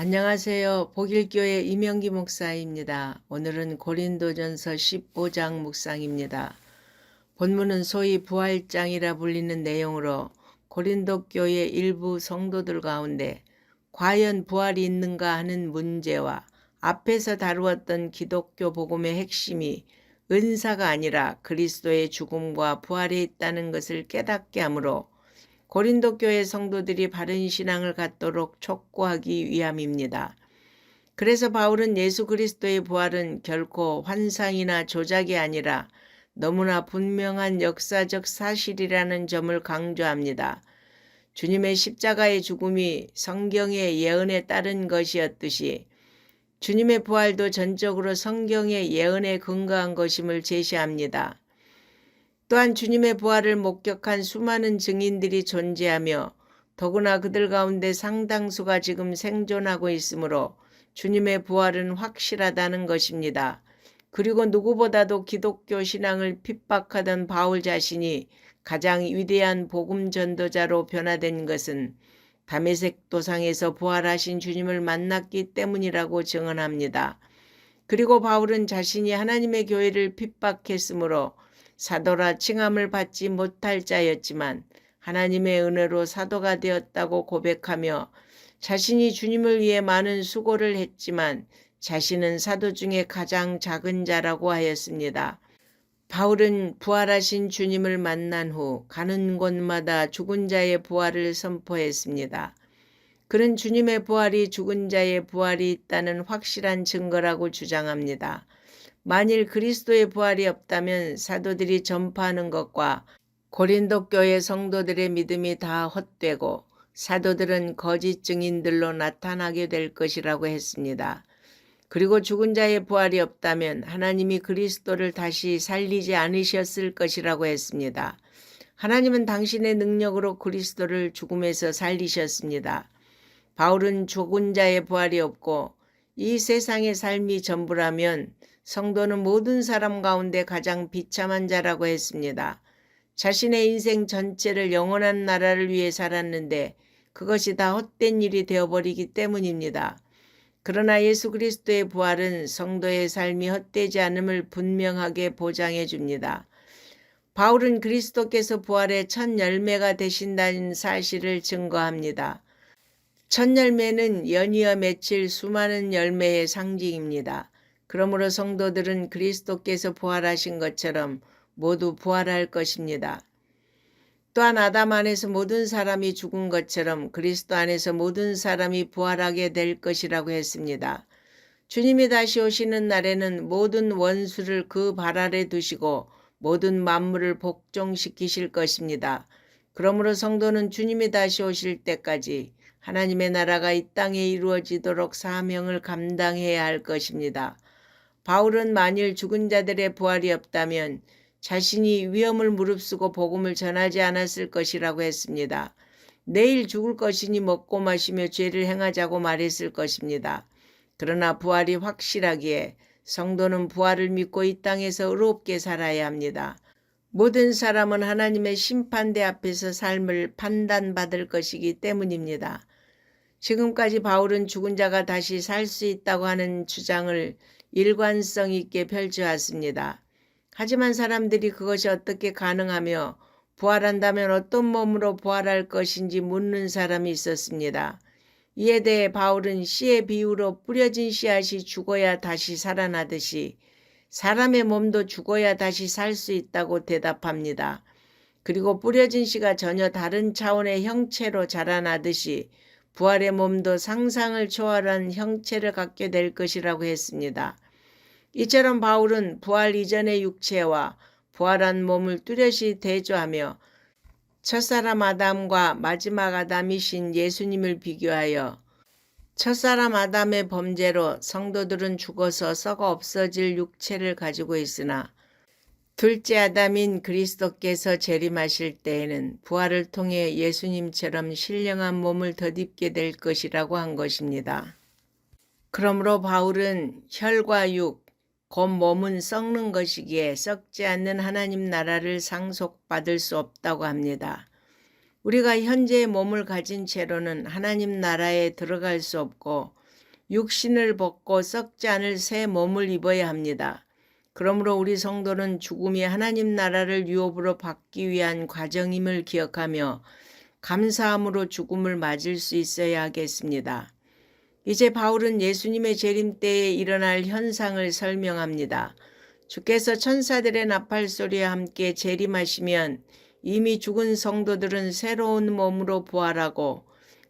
안녕하세요. 복일교회 이명기 목사입니다. 오늘은 고린도전서 15장 묵상입니다. 본문은 소위 부활장이라 불리는 내용으로 고린도 교회 일부 성도들 가운데 과연 부활이 있는가 하는 문제와 앞에서 다루었던 기독교 복음의 핵심이 은사가 아니라 그리스도의 죽음과 부활에 있다는 것을 깨닫게 하므로 고린도 교회 성도들이 바른 신앙을 갖도록 촉구하기 위함입니다. 그래서 바울은 예수 그리스도의 부활은 결코 환상이나 조작이 아니라 너무나 분명한 역사적 사실이라는 점을 강조합니다. 주님의 십자가의 죽음이 성경의 예언에 따른 것이었듯이 주님의 부활도 전적으로 성경의 예언에 근거한 것임을 제시합니다. 또한 주님의 부활을 목격한 수많은 증인들이 존재하며 더구나 그들 가운데 상당수가 지금 생존하고 있으므로 주님의 부활은 확실하다는 것입니다. 그리고 누구보다도 기독교 신앙을 핍박하던 바울 자신이 가장 위대한 복음 전도자로 변화된 것은 다메섹 도상에서 부활하신 주님을 만났기 때문이라고 증언합니다. 그리고 바울은 자신이 하나님의 교회를 핍박했으므로 사도라 칭함을 받지 못할 자였지만 하나님의 은혜로 사도가 되었다고 고백하며 자신이 주님을 위해 많은 수고를 했지만 자신은 사도 중에 가장 작은 자라고 하였습니다. 바울은 부활하신 주님을 만난 후 가는 곳마다 죽은 자의 부활을 선포했습니다. 그는 주님의 부활이 죽은 자의 부활이 있다는 확실한 증거라고 주장합니다. 만일 그리스도의 부활이 없다면 사도들이 전파하는 것과 고린도 교회 성도들의 믿음이 다 헛되고 사도들은 거짓 증인들로 나타나게 될 것이라고 했습니다. 그리고 죽은 자의 부활이 없다면 하나님이 그리스도를 다시 살리지 않으셨을 것이라고 했습니다. 하나님은 당신의 능력으로 그리스도를 죽음에서 살리셨습니다. 바울은 죽은 자의 부활이 없고 이 세상의 삶이 전부라면 성도는 모든 사람 가운데 가장 비참한 자라고 했습니다. 자신의 인생 전체를 영원한 나라를 위해 살았는데 그것이 다 헛된 일이 되어버리기 때문입니다. 그러나 예수 그리스도의 부활은 성도의 삶이 헛되지 않음을 분명하게 보장해 줍니다. 바울은 그리스도께서 부활의 첫 열매가 되신다는 사실을 증거합니다. 첫 열매는 연이어 맺힐 수많은 열매의 상징입니다. 그러므로 성도들은 그리스도께서 부활하신 것처럼 모두 부활할 것입니다. 또한 아담 안에서 모든 사람이 죽은 것처럼 그리스도 안에서 모든 사람이 부활하게 될 것이라고 했습니다. 주님이 다시 오시는 날에는 모든 원수를 그 발 아래 두시고 모든 만물을 복종시키실 것입니다. 그러므로 성도는 주님이 다시 오실 때까지 하나님의 나라가 이 땅에 이루어지도록 사명을 감당해야 할 것입니다. 바울은 만일 죽은 자들의 부활이 없다면 자신이 위험을 무릅쓰고 복음을 전하지 않았을 것이라고 했습니다. 내일 죽을 것이니 먹고 마시며 죄를 행하자고 말했을 것입니다. 그러나 부활이 확실하기에 성도는 부활을 믿고 이 땅에서 의롭게 살아야 합니다. 모든 사람은 하나님의 심판대 앞에서 삶을 판단받을 것이기 때문입니다. 지금까지 바울은 죽은 자가 다시 살 수 있다고 하는 주장을 일관성 있게 펼쳐왔습니다. 하지만 사람들이 그것이 어떻게 가능하며 부활한다면 어떤 몸으로 부활할 것인지 묻는 사람이 있었습니다. 이에 대해 바울은 씨의 비유로 뿌려진 씨앗이 죽어야 다시 살아나듯이 사람의 몸도 죽어야 다시 살 수 있다고 대답합니다. 그리고 뿌려진 씨가 전혀 다른 차원의 형체로 자라나듯이 부활의 몸도 상상을 초월한 형체를 갖게 될 것이라고 했습니다. 이처럼 바울은 부활 이전의 육체와 부활한 몸을 뚜렷이 대조하며 첫사람 아담과 마지막 아담이신 예수님을 비교하여 첫사람 아담의 범죄로 성도들은 죽어서 썩어 없어질 육체를 가지고 있으나 둘째 아담인 그리스도께서 재림하실 때에는 부활을 통해 예수님처럼 신령한 몸을 덧입게 될 것이라고 한 것입니다. 그러므로 바울은 혈과 육, 곧 몸은 썩는 것이기에 썩지 않는 하나님 나라를 상속받을 수 없다고 합니다. 우리가 현재의 몸을 가진 채로는 하나님 나라에 들어갈 수 없고 육신을 벗고 썩지 않을 새 몸을 입어야 합니다. 그러므로 우리 성도는 죽음이 하나님 나라를 유업으로 받기 위한 과정임을 기억하며 감사함으로 죽음을 맞을 수 있어야 하겠습니다. 이제 바울은 예수님의 재림 때에 일어날 현상을 설명합니다. 주께서 천사들의 나팔 소리와 함께 재림하시면 이미 죽은 성도들은 새로운 몸으로 부활하고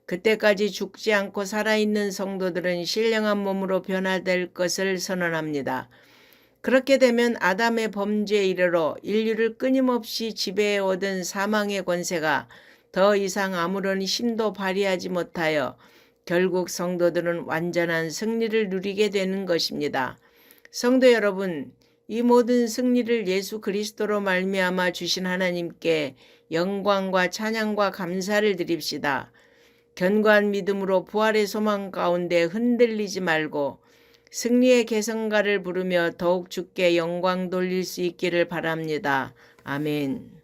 그때까지 죽지 않고 살아있는 성도들은 신령한 몸으로 변화될 것을 선언합니다. 그렇게 되면 아담의 범죄에 이르러 인류를 끊임없이 지배해오던 사망의 권세가 더 이상 아무런 힘도 발휘하지 못하여 결국 성도들은 완전한 승리를 누리게 되는 것입니다. 성도 여러분, 이 모든 승리를 예수 그리스도로 말미암아 주신 하나님께 영광과 찬양과 감사를 드립시다. 견고한 믿음으로 부활의 소망 가운데 흔들리지 말고 승리의 계성가를 부르며 더욱 주께 영광 돌릴 수 있기를 바랍니다. 아멘.